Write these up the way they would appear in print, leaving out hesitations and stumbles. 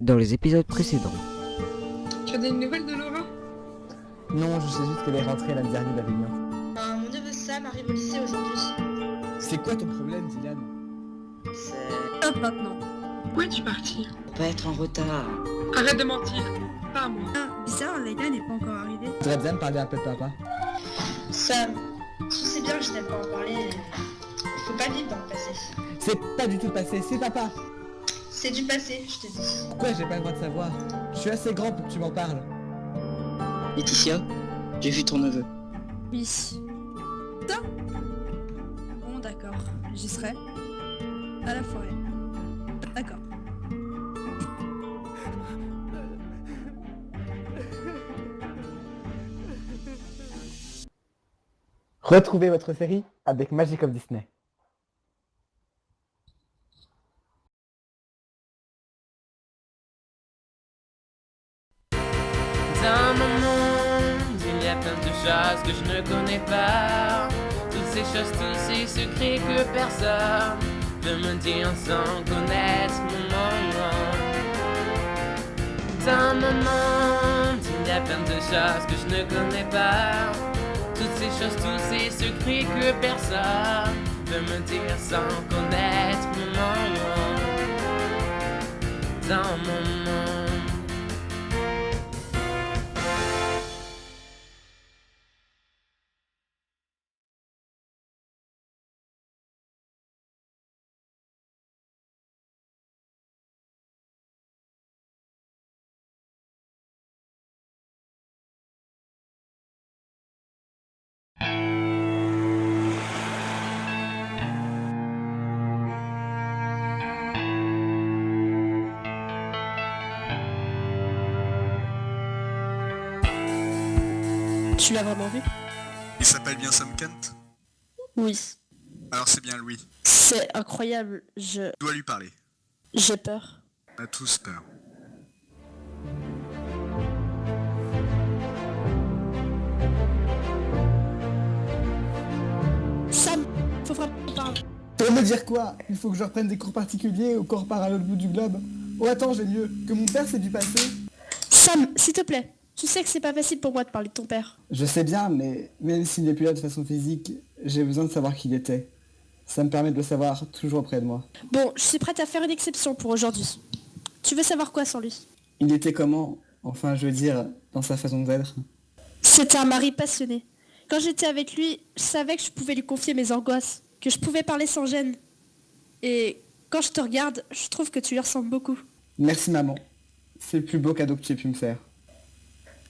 dans les épisodes précédents. Tu as des nouvelles de Laura? Non, je sais juste qu'elle est rentrée lundi dernier d'Avignon. Mon neveu Sam arrive au lycée aujourd'hui. C'est quoi ton problème, Dylan? C'est... Stop maintenant. Où es-tu parti? Faut pas être en retard. Arrête de mentir. Pas à moi. Ah, bizarre, Layla n'est pas encore arrivée. Je voudrais bien me parler un peu de papa. Sam, tu sais bien que je n'aime pas en parler. Faut pas vivre dans le passé. C'est pas du tout le passé, c'est papa. C'est du passé, je te dis. Pourquoi j'ai pas le droit de savoir? Je suis assez grand pour que tu m'en parles. Laetitia, j'ai vu ton neveu. Oui. Ça Bon, d'accord. J'y serai. À la forêt. D'accord. Retrouvez votre série avec Magic of Disney. Dans mon monde, il y a plein de choses que je ne connais pas. Toutes ces choses, tous ces secrets que personne peut me dire sans connaître mon monde. Dans mon monde, il y a plein de choses que je ne connais pas. Toutes ces choses, tous ces secrets que personne peut me dire sans connaître mon monde. Dans mon monde. Tu l'as vraiment vu? Il s'appelle bien Sam Kent? Oui. Alors c'est bien lui. C'est incroyable. Je dois lui parler. J'ai peur. On a tous peur. Sam, faut vraiment qu'on parle. Pour me dire quoi? Il faut que je reprenne des cours particuliers au corps par à l'autre bout du globe. Oh attends, j'ai mieux. Que mon père c'est du passé. Sam, s'il te plaît. Tu sais que c'est pas facile pour moi de parler de ton père. Je sais bien, mais même s'il n'est plus là de façon physique, j'ai besoin de savoir qui il était. Ça me permet de le savoir toujours auprès de moi. Bon, je suis prête à faire une exception pour aujourd'hui. Tu veux savoir quoi sans lui? Il était comment? Enfin, je veux dire, dans sa façon d'être. C'était un mari passionné. Quand j'étais avec lui, je savais que je pouvais lui confier mes angoisses, que je pouvais parler sans gêne. Et quand je te regarde, je trouve que tu lui ressembles beaucoup. Merci maman. C'est le plus beau cadeau que tu aies pu me faire.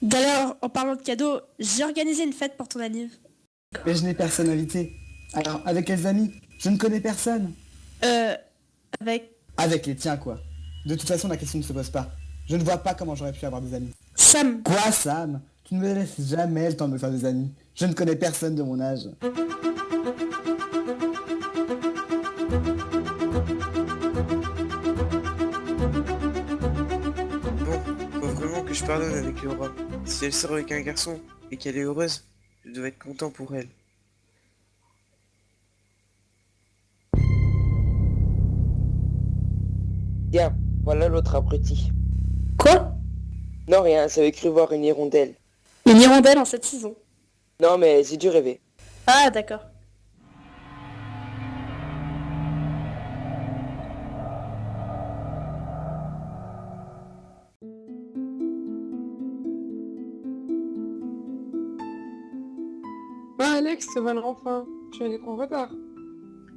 D'ailleurs, en parlant de cadeaux, j'ai organisé une fête pour ton anniv. Mais je n'ai personne invité. Alors, avec quels amis? Je ne connais personne. Avec... Avec les tiens, quoi. De toute façon, la question ne se pose pas. Je ne vois pas comment j'aurais pu avoir des amis. Sam. Quoi, Sam? Tu ne me laisses jamais le temps de me faire des amis. Je ne connais personne de mon âge. Bon, faut vraiment que je pardonne avec Laura. Si elle sort avec un garçon et qu'elle est heureuse, je dois être content pour elle. Tiens, voilà l'autre abruti. Quoi? Non rien, ça avait cru voir une hirondelle. Une hirondelle en cette saison. Non mais c'est du rêver. Ah, d'accord. Ah Alex, ça va enfin. Tu vas être en retard.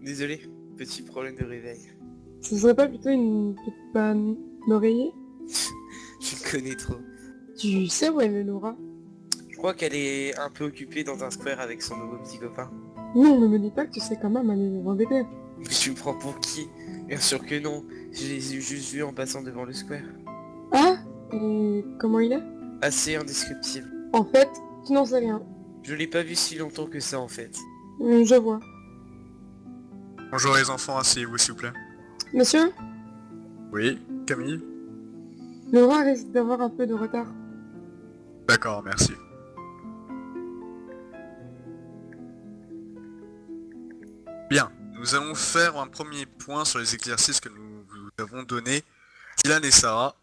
Désolé, petit problème de réveil. Ce serait pas plutôt une petite panne d'oreiller? Je le connais trop. Tu sais où elle est Laura? Je crois qu'elle est un peu occupée dans un square avec son nouveau petit copain. Non, ne me dis pas que tu sais quand même aller les embêter. Mais tu me prends pour qui? Bien sûr que non, je les ai juste vus en passant devant le square. Ah? Et comment il est? Assez indescriptible. En fait, tu n'en sais rien. Je l'ai pas vu si longtemps que ça en fait. Je vois. Bonjour les enfants, asseyez-vous s'il vous plaît. Monsieur? Oui, Camille? Laura risque d'avoir un peu de retard. D'accord, merci. Bien, nous allons faire un premier point sur les exercices que nous vous avons donnés. Dylan et Sarah,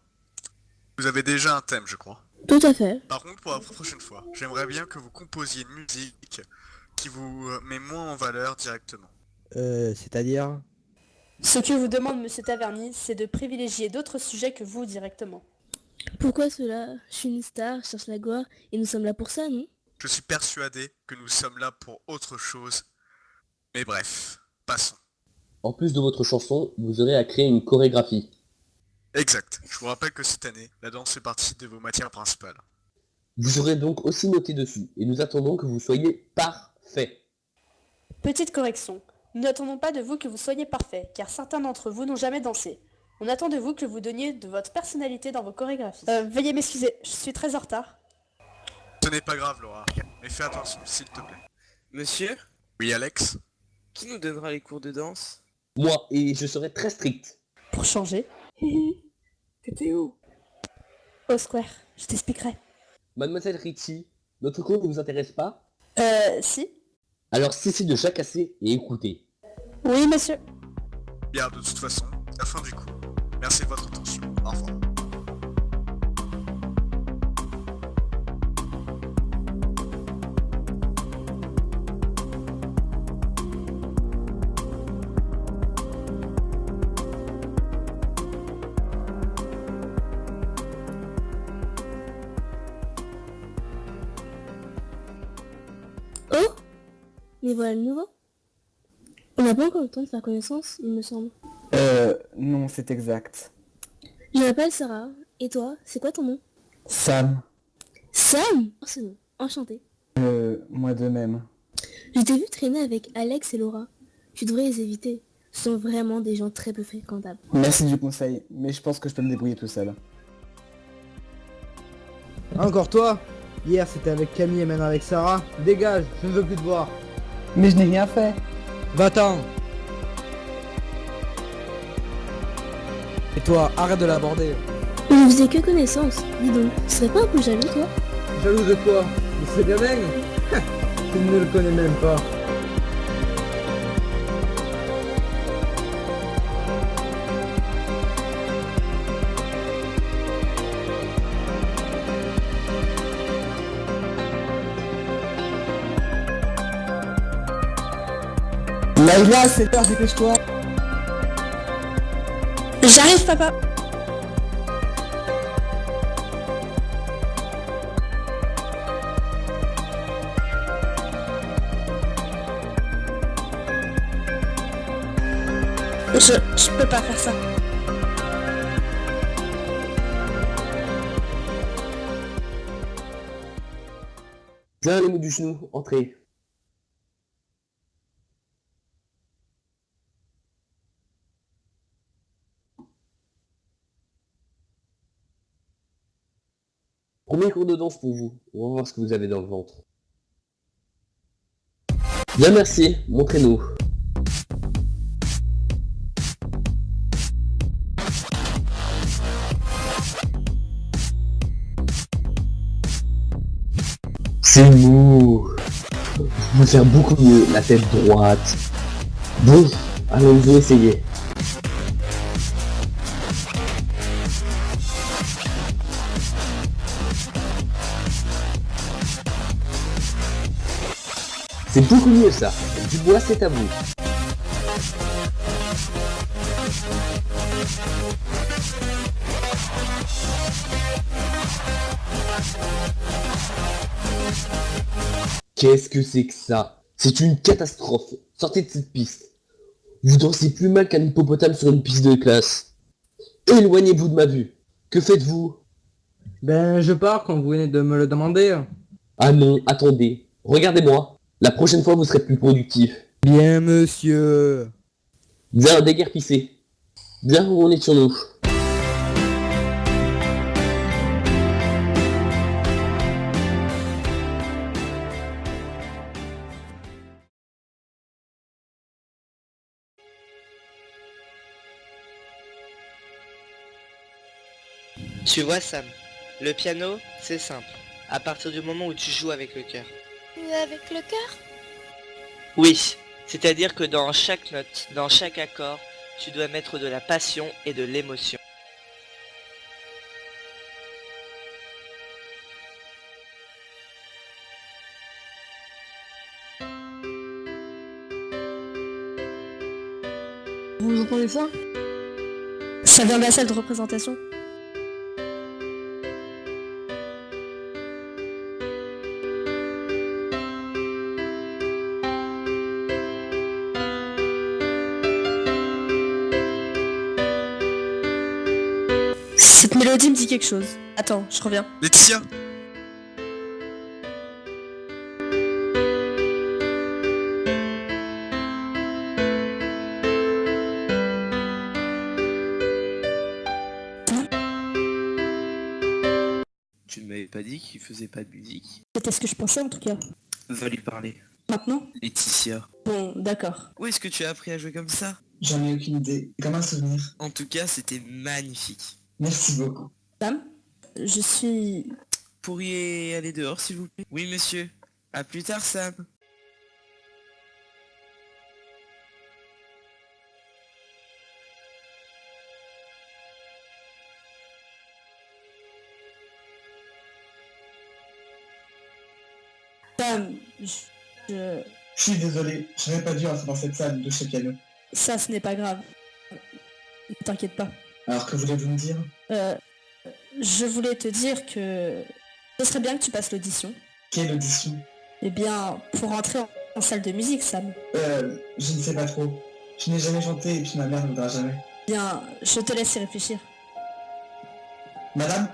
Vous avez déjà un thème, je crois. Tout à fait. Par contre, pour la prochaine fois, j'aimerais bien que vous composiez une musique qui vous met moins en valeur directement. C'est-à-dire? Ce que vous demande Monsieur Taverny, c'est de privilégier d'autres sujets que vous directement. Pourquoi cela? Je suis une star, je cherche la gloire, et nous sommes là pour ça, non? Je suis persuadé que nous sommes là pour autre chose. Mais bref, passons. En plus de votre chanson, vous aurez à créer une chorégraphie. Exact. Je vous rappelle que cette année, la danse fait partie de vos matières principales. Vous aurez donc aussi noté dessus, et nous attendons que vous soyez parfait. Petite correction. Nous n'attendons pas de vous que vous soyez parfait, car certains d'entre vous n'ont jamais dansé. On attend de vous que vous donniez de votre personnalité dans vos chorégraphies. Veuillez m'excuser, je suis très en retard. Ce n'est pas grave, Laura. Mais fais attention, s'il te plaît. Monsieur, Oui, Alex? qui nous donnera les cours de danse? Moi, et je serai très strict. Pour changer, T'étais où? au square, je t'expliquerai. Mademoiselle Ritchie, notre cours ne vous intéresse pas? Si. Alors cessez de jacasser et écoutez. Oui, monsieur. Bien, de toute façon, c'est la fin du cours. Merci de votre attention. Au revoir. Oh! Mais voilà le nouveau. On n'a pas encore le temps de faire connaissance, il me semble. Non, c'est exact. Je m'appelle Sarah, et toi, c'est quoi ton nom? Sam. Sam! Oh, c'est nom. Enchanté. Moi de même. Je t'ai vu traîner avec Alex et Laura. Tu devrais les éviter. Ce sont vraiment des gens très peu fréquentables. Merci du conseil, mais je pense que je peux me débrouiller tout seul. Encore toi? Hier c'était avec Camille et maintenant avec Sarah. Dégage, je ne veux plus te voir. Mais je n'ai rien fait. Va-t'en. Et toi, arrête de l'aborder. On ne faisait que connaissance. Dis donc, tu serais pas un peu jaloux, toi? Jaloux de quoi? De ce gamin? Tu ne le connais même pas. Laïla, c'est l'heure, dépêche-toi. J'arrive, papa. Je peux pas faire ça. Bien les mots du genou, entrez. Premier cours de danse pour vous. On va voir ce que vous avez dans le ventre. Bien merci, montrez-nous. C'est mou. Vous pouvez faire beaucoup mieux, la tête droite. Bon, allons-y essayer. C'est beaucoup mieux ça. Dubois, c'est à vous. Qu'est-ce que c'est que ça? C'est une catastrophe. Sortez de cette piste. Vous dansez plus mal qu'un hippopotame sur une piste de classe. Éloignez-vous de ma vue. Que faites-vous? Ben, je pars quand vous venez de me le demander. Ah non, attendez. Regardez-moi. La prochaine fois, vous serez plus productif. Bien, monsieur. Bien, déguerpissez. Bien, on est sur nous. Tu vois Sam, le piano, c'est simple. À partir du moment où tu joues avec le cœur. Avec le cœur? Oui, c'est-à-dire que dans chaque note, dans chaque accord, tu dois mettre de la passion et de l'émotion. Vous entendez ça? Ça vient de la salle de représentation. Cette mélodie me dit quelque chose. Attends, je reviens. Laetitia! Tu ne m'avais pas dit qu'il faisait pas de musique? C'était ce que je pensais en tout cas. Va lui parler. Maintenant? Laetitia. Bon, d'accord. Où est-ce que tu as appris à jouer comme ça? J'en ai aucune idée. Comme un souvenir. En tout cas, c'était magnifique. Merci beaucoup. Sam, je suis... Pourriez aller dehors, s'il vous plaît? Oui, monsieur. À plus tard, Sam. Sam, Je suis désolé, j'aurais pas dû entrer dans cette salle de chez piano. Ça, ce n'est pas grave. Ne t'inquiète pas. Alors que voulez-vous me dire? Je voulais te dire que... Ce serait bien que tu passes l'audition. Quelle audition? Eh bien, pour entrer en salle de musique, Sam. Je ne sais pas trop. Je n'ai jamais chanté et puis ma mère ne voudra jamais. Bien, je te laisse y réfléchir. Madame?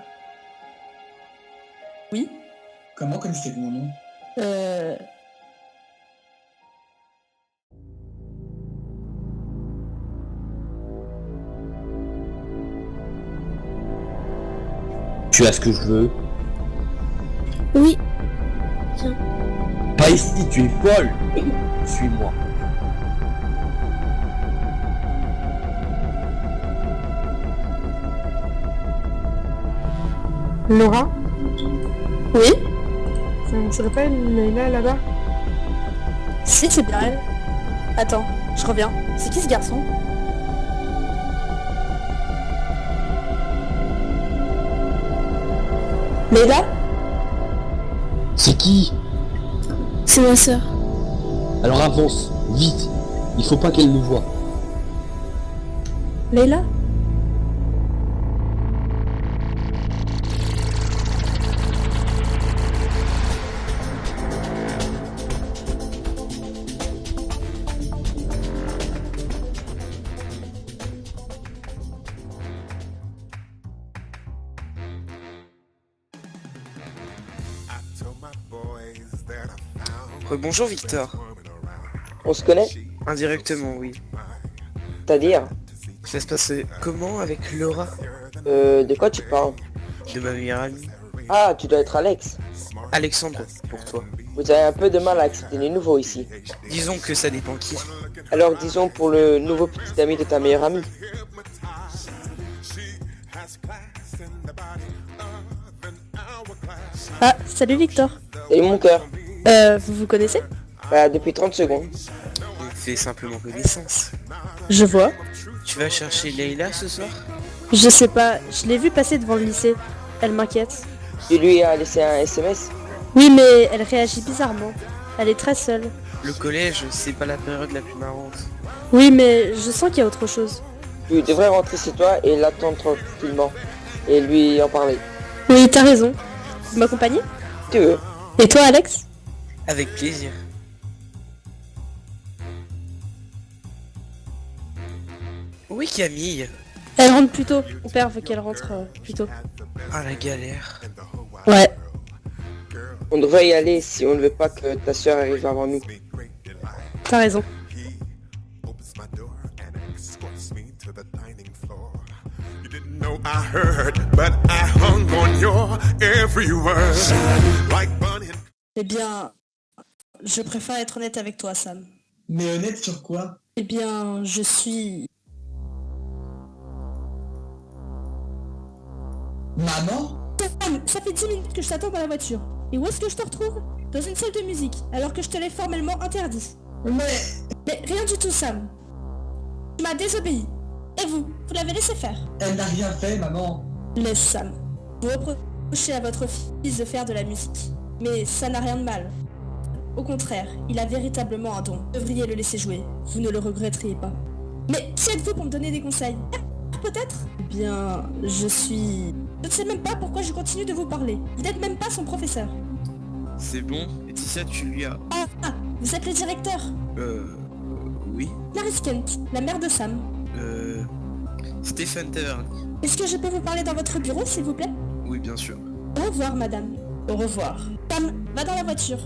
Oui? Comment connaissez-vous mon nom? Tu as ce que je veux? Oui. Pas ici, tu es folle! Suis-moi. Laura? Oui? Ça ne serait pas Leïla là-bas? Si, c'est bien elle. Attends, je reviens. C'est qui ce garçon? Leïla? C'est qui? C'est ma sœur. Alors avance, vite. Il faut pas qu'elle nous voie. Leïla? Bonjour Victor. On se connaît? Indirectement, oui. C'est-à-dire? Ça se passe comment avec Laura? De quoi tu parles? De ma meilleure amie. Ah, tu dois être Alex. Alexandre, pour toi. Vous avez un peu de mal à accepter les nouveaux ici. Disons que ça dépend qui. Alors disons pour le nouveau petit ami de ta meilleure amie. Ah, salut Victor. Et mon cœur. Vous vous connaissez? Bah, depuis 30 secondes. On fait simplement connaissance. Je vois. Tu vas chercher Leïla ce soir? Je sais pas, je l'ai vue passer devant le lycée. Elle m'inquiète. Tu lui as laissé un SMS? Oui, mais elle réagit bizarrement. Elle est très seule. Le collège, c'est pas la période la plus marrante. Oui, mais je sens qu'il y a autre chose. Tu devrais rentrer chez toi et l'attendre tranquillement. Et lui en parler. Oui, t'as raison. Vous m'accompagnez? Tu veux? Et toi, Alex? Avec plaisir. Oui, Camille. Elle rentre plus tôt. Mon père veut qu'elle rentre plus tôt. Ah, la galère. Ouais. On devrait y aller si on ne veut pas que ta soeur arrive avant nous. T'as raison. Eh bien, je préfère être honnête avec toi, Sam. Mais honnête sur quoi? Eh bien, je suis... Maman? Sam, ça fait 10 minutes que je t'attends dans la voiture. Et où est-ce que je te retrouve? Dans une salle de musique, alors que je te l'ai formellement interdit. Mais rien du tout, Sam. Tu m'as désobéi. Et vous l'avez laissé faire. Elle n'a rien fait, maman. Laisse Sam. Vous reprochez à votre fils de faire de la musique. Mais ça n'a rien de mal. Au contraire, il a véritablement un don. Vous devriez le laisser jouer. Vous ne le regretteriez pas. Mais qui êtes-vous pour me donner des conseils? Peut-être? Eh bien, je suis... Je ne sais même pas pourquoi je continue de vous parler. Vous n'êtes même pas son professeur. C'est bon, Laetitia, tu lui as... Ah, vous êtes le directeur? Oui. Clarice Kent, la mère de Sam. Stéphane Taverny. Est-ce que je peux vous parler dans votre bureau, s'il vous plaît? Oui, bien sûr. Au revoir, madame. Au revoir. Sam, va dans la voiture.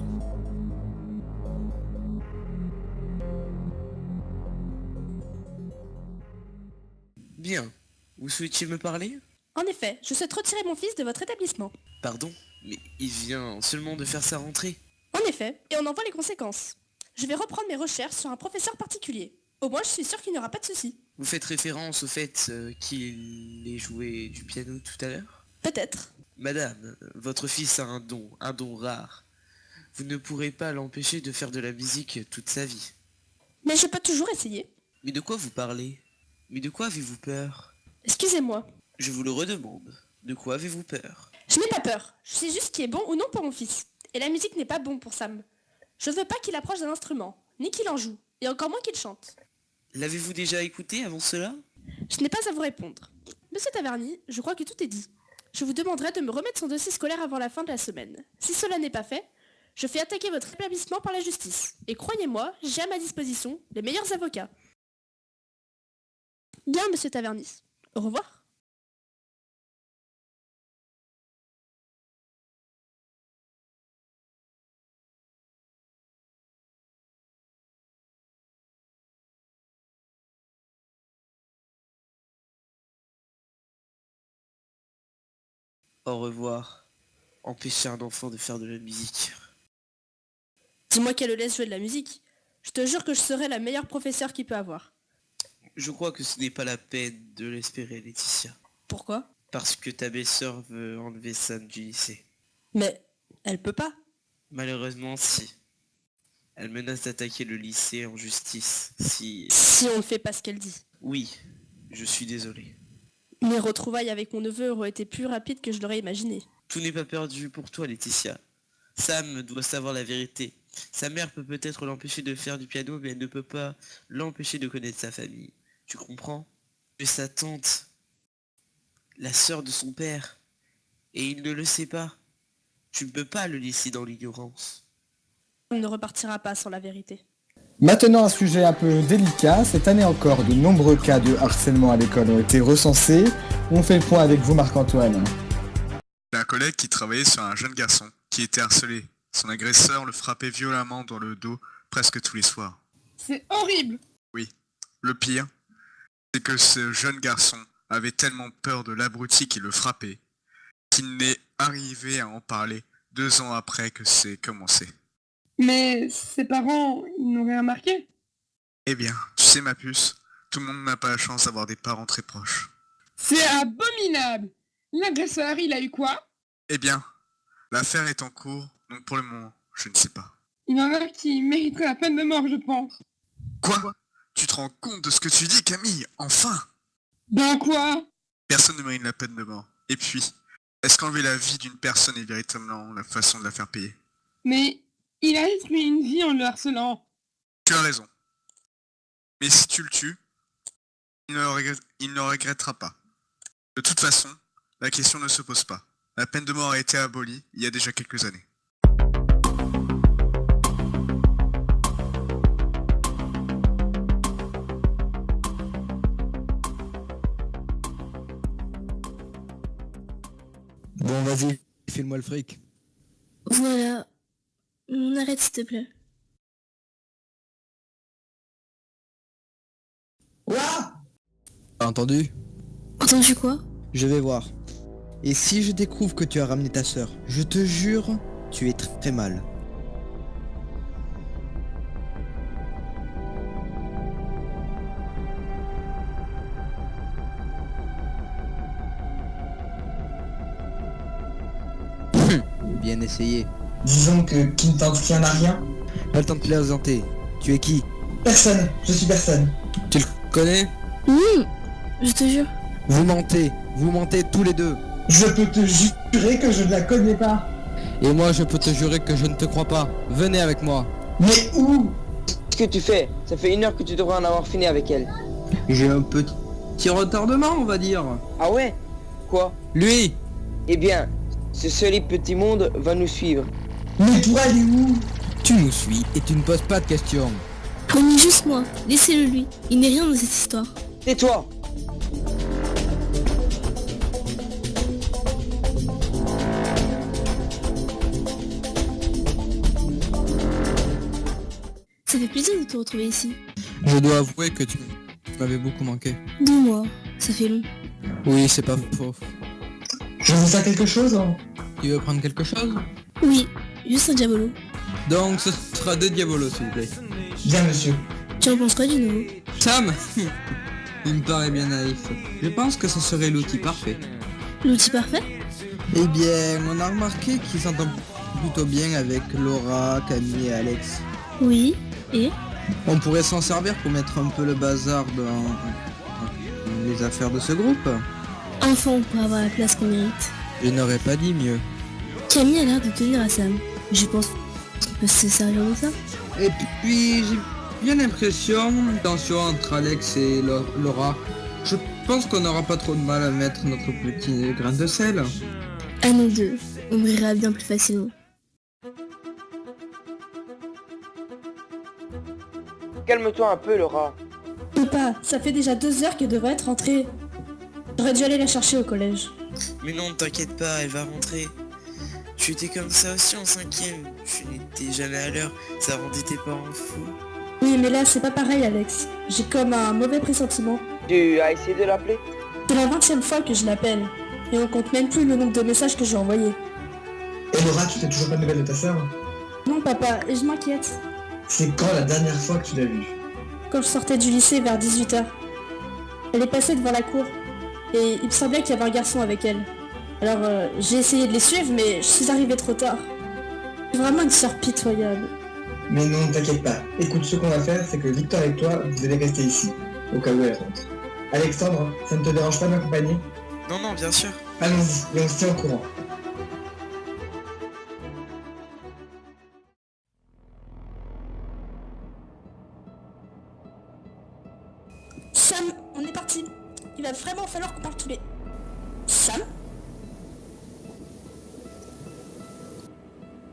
Bien. Vous souhaitiez me parler? En effet, je souhaite retirer mon fils de votre établissement. Pardon, mais il vient seulement de faire sa rentrée. En effet, et on en voit les conséquences. Je vais reprendre mes recherches sur un professeur particulier. Au moins, je suis sûre qu'il n'y aura pas de soucis. Vous faites référence au fait qu'il ait joué du piano tout à l'heure? Peut-être. Madame, votre fils a un don rare. Vous ne pourrez pas l'empêcher de faire de la musique toute sa vie. Mais je peux toujours essayer. Mais de quoi vous parlez? Mais de quoi avez-vous peur? Excusez-moi. Je vous le redemande. De quoi avez-vous peur? Je n'ai pas peur. Je sais juste qui est bon ou non pour mon fils. Et la musique n'est pas bon pour Sam. Je ne veux pas qu'il approche d'un instrument, ni qu'il en joue, et encore moins qu'il chante. L'avez-vous déjà écouté avant cela? Je n'ai pas à vous répondre. Monsieur Taverny, je crois que tout est dit. Je vous demanderai de me remettre son dossier scolaire avant la fin de la semaine. Si cela n'est pas fait, je fais attaquer votre établissement par la justice. Et croyez-moi, j'ai à ma disposition les meilleurs avocats. Bien, monsieur Taverny. Au revoir. Au revoir. Empêcher un enfant de faire de la musique. Dis-moi qu'elle le laisse jouer de la musique. Je te jure que je serai la meilleure professeure qu'il peut avoir. Je crois que ce n'est pas la peine de l'espérer, Laetitia. Pourquoi? Parce que ta belle-sœur veut enlever Sam du lycée. Mais elle peut pas. Malheureusement, si. Elle menace d'attaquer le lycée en justice si... Si on ne fait pas ce qu'elle dit. Oui, je suis désolé. Mes retrouvailles avec mon neveu auraient été plus rapides que je l'aurais imaginé. Tout n'est pas perdu pour toi, Laetitia. Sam doit savoir la vérité. Sa mère peut peut-être l'empêcher de faire du piano, mais elle ne peut pas l'empêcher de connaître sa famille. Tu comprends? Que sa tante, la sœur de son père, et il ne le sait pas. Tu ne peux pas le laisser dans l'ignorance. On ne repartira pas sans la vérité. Maintenant, un sujet un peu délicat. Cette année encore, de nombreux cas de harcèlement à l'école ont été recensés. On fait le point avec vous, Marc-Antoine. J'ai un collègue qui travaillait sur un jeune garçon qui était harcelé. Son agresseur le frappait violemment dans le dos presque tous les soirs. C'est horrible! Oui. Le pire, c'est que ce jeune garçon avait tellement peur de l'abruti qui le frappait qu'il n'est arrivé à en parler 2 ans après que c'est commencé. Mais ses parents, ils n'ont rien remarqué? Eh bien, tu sais ma puce, tout le monde n'a pas la chance d'avoir des parents très proches. C'est abominable! L'agresseur, il a eu quoi? Eh bien, l'affaire est en cours, donc pour le moment, je ne sais pas. Il y en a qui mériteraient la peine de mort, je pense. Quoi? Tu te rends compte de ce que tu dis, Camille? Enfin! Ben quoi? Personne ne mérite la peine de mort. Et puis, est-ce qu'enlever la vie d'une personne est véritablement la façon de la faire payer? Mais il a détruit une vie en le harcelant. Tu as raison. Mais si tu le tues, il ne le regrettera pas. De toute façon, la question ne se pose pas. La peine de mort a été abolie il y a déjà quelques années. Bon, vas-y, file-moi le fric. Voilà. On arrête, s'il te plaît. T'as entendu? Entendu quoi? Je vais voir. Et si je découvre que tu as ramené ta sœur, je te jure, tu es très mal. Bien essayé. Disons que qui ne tente rien n'a rien. Pas le temps de te présenter. Tu es qui? Personne, je suis personne. Tu le connais? Je te jure. Vous mentez tous les deux. Je peux te jurer que je ne la connais pas. Et moi je peux te jurer que je ne te crois pas. Venez avec moi. Mais où? Qu'est-ce que tu fais? Ça fait 1 heure que tu devrais en avoir fini avec elle. J'ai un petit retardement, on va dire. Ah ouais? Quoi? Lui! Eh bien, ce solide petit monde va nous suivre. Mais toi, il est où? Tu nous suis et tu ne poses pas de questions. Prenez juste moi, laissez-le lui. Il n'est rien dans cette histoire. Tais-toi! Ça fait plaisir de te retrouver ici. Je dois avouer que tu m'avais beaucoup manqué. 2 mois, ça fait long. Oui, c'est pas faux. Je vous sers quelque chose hein? Tu veux prendre quelque chose? Oui, juste un diabolo. Donc ce sera 2 diabolos, s'il vous plaît. Bien, monsieur. Tu en penses quoi du nouveau? Sam! Il me paraît bien naïf. Je pense que ce serait l'outil parfait. L'outil parfait? Eh bien, on a remarqué qu'il s'entend plutôt bien avec Laura, Camille et Alex. Oui, et? On pourrait s'en servir pour mettre un peu le bazar dans les affaires de ce groupe. Enfin, on pourra avoir la place qu'on mérite. Je n'aurais pas dit mieux. Camille a l'air de tenir à Sam. Je pense qu'on peut se servir de ça. Et puis, j'ai bien l'impression, tension entre Alex et Laura. Je pense qu'on n'aura pas trop de mal à mettre notre petit grain de sel. À nous deux, on brillera bien plus facilement. Calme-toi un peu, Laura. Papa, ça fait déjà 2 heures qu'elle devrait être rentrée. J'aurais dû aller la chercher au collège. Mais non, t'inquiète pas, elle va rentrer. Tu étais comme ça aussi en 5ème. Tu n'étais jamais à l'heure, ça rendait tes parents fous. Oui, mais là, c'est pas pareil, Alex. J'ai comme un mauvais pressentiment. Tu as essayé de l'appeler? C'est la 20e fois que je l'appelle. Et on compte même plus le nombre de messages que j'ai envoyés. Et Laura, tu t'es toujours pas de nouvelles de ta sœur? Non, papa, et je m'inquiète. C'est quand la dernière fois que tu l'as vue? Quand je sortais du lycée vers 18h. Elle est passée devant la cour. Et il me semblait qu'il y avait un garçon avec elle. Alors, j'ai essayé de les suivre, mais je suis arrivée trop tard. C'est vraiment une sœur pitoyable. Mais non, t'inquiète pas. Écoute, ce qu'on va faire, c'est que Victor et toi, vous allez rester ici, au cas où elle rentre. Alexandre, ça ne te dérange pas de m'accompagner? Non, non, bien sûr. Allons-y, et on se tient au courant. Sam, on est parti. Il va vraiment falloir qu'on parle tous les... Sam?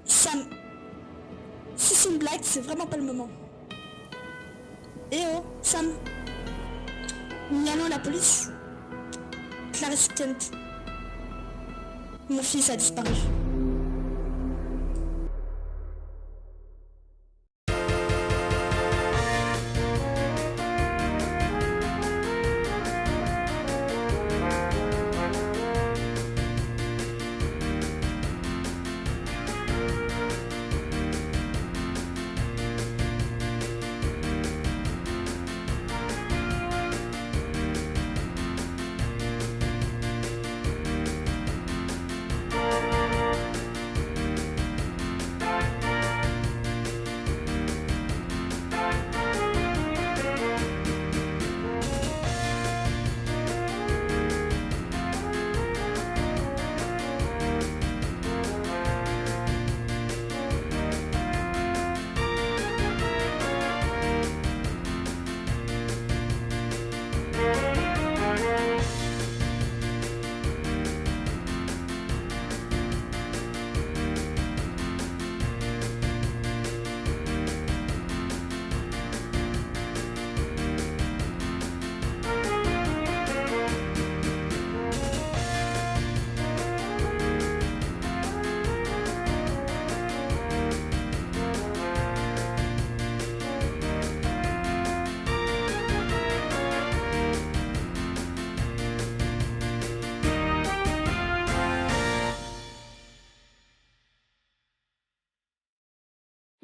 Sam. Si c'est une blague, c'est vraiment pas le moment. Eh oh, Sam. Nous allons à la police. Clarisse Kent. Mon fils a disparu.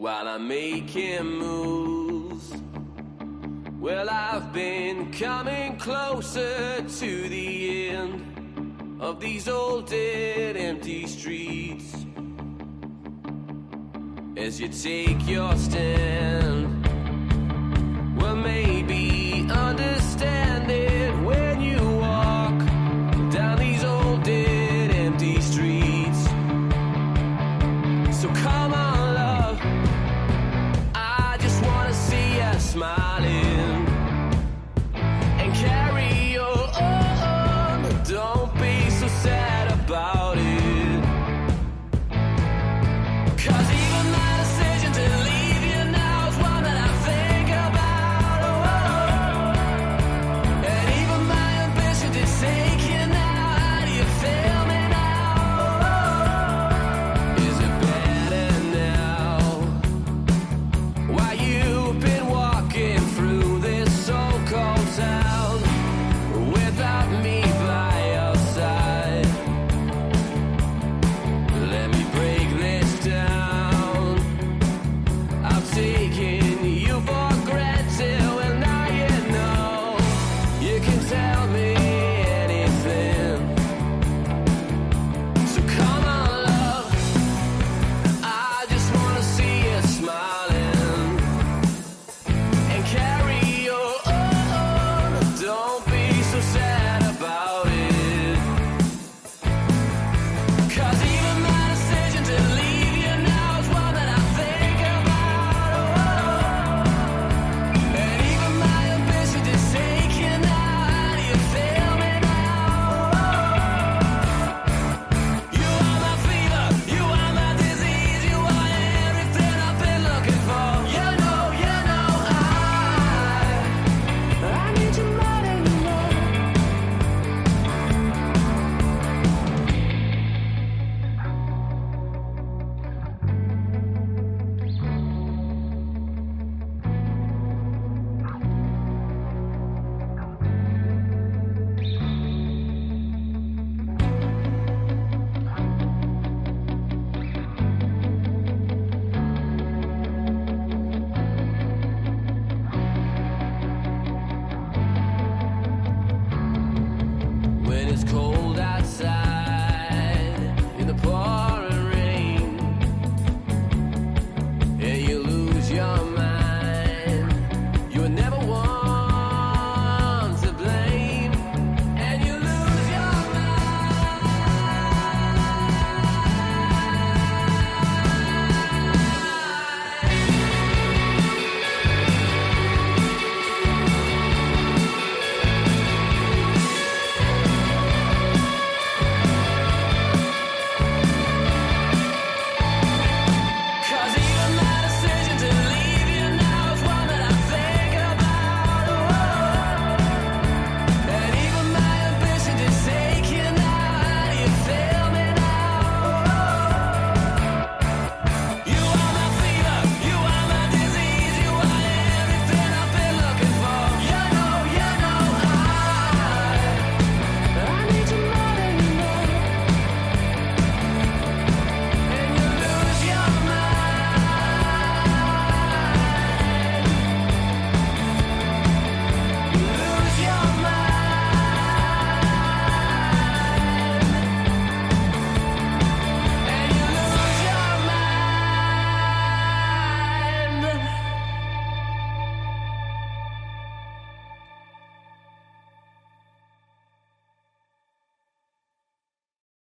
While I'm making moves, well, I've been coming closer to the end of these old dead empty streets. As you take your stand, well, maybe understand it when you walk down these old dead empty streets. So come on, love, I just wanna see you smiling. tout seul.